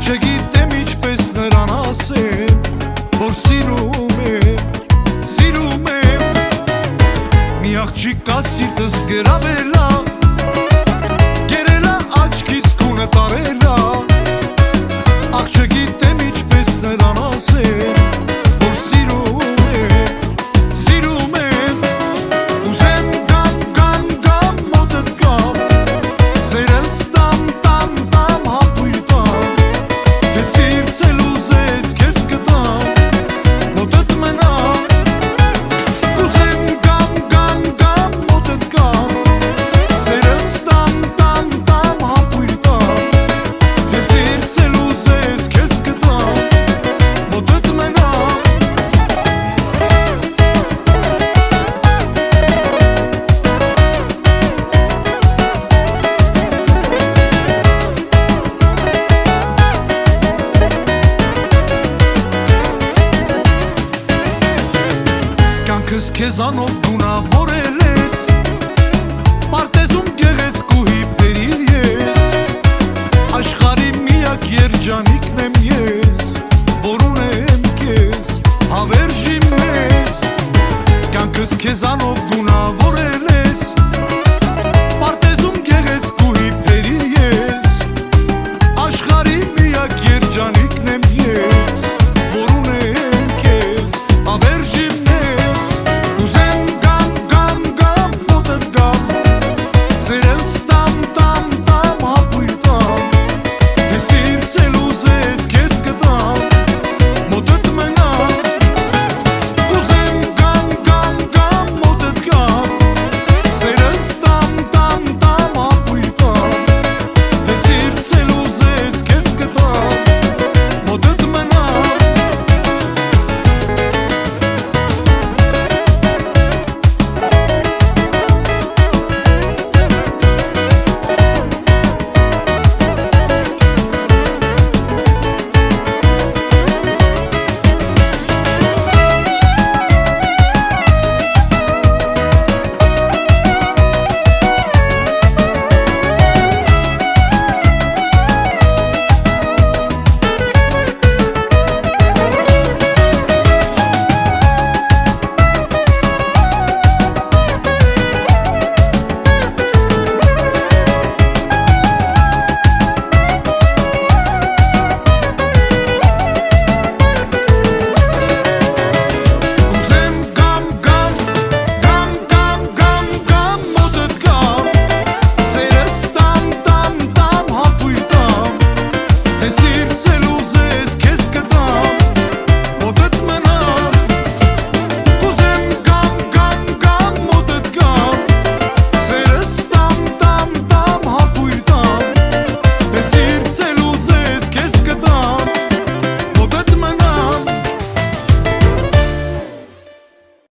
չգիտեմ ինչպես նրան ասեմ, որ սիրում եմ մի աղջիկա սիրտս գրավելա, կերելա աչքից քունը տարելա, աղ չգիտեմ ինչպես նրան ասեմ, որ սիրում եմ, ուզեմ գամ մոտդ գամ, սերս տամ հապույր տամ, թե սիրցել ուզես քեզ կտամ, մոտդ մնամ, ուզեմ գամ մոտդ գամ, սերս տամ հապույր տամ, թե սիրցել ուզես քեզ կտամ, մոտդ մնամ. Կյանքս քեզանով գունավորել ես, պարտեզում գեղեցկու հիպերիր ես, աշխարհի միակ երջանիկն եմ ես, որ ունեմ քեզ, հավերժ իմ ես, կյանքս քեզանով գունավորել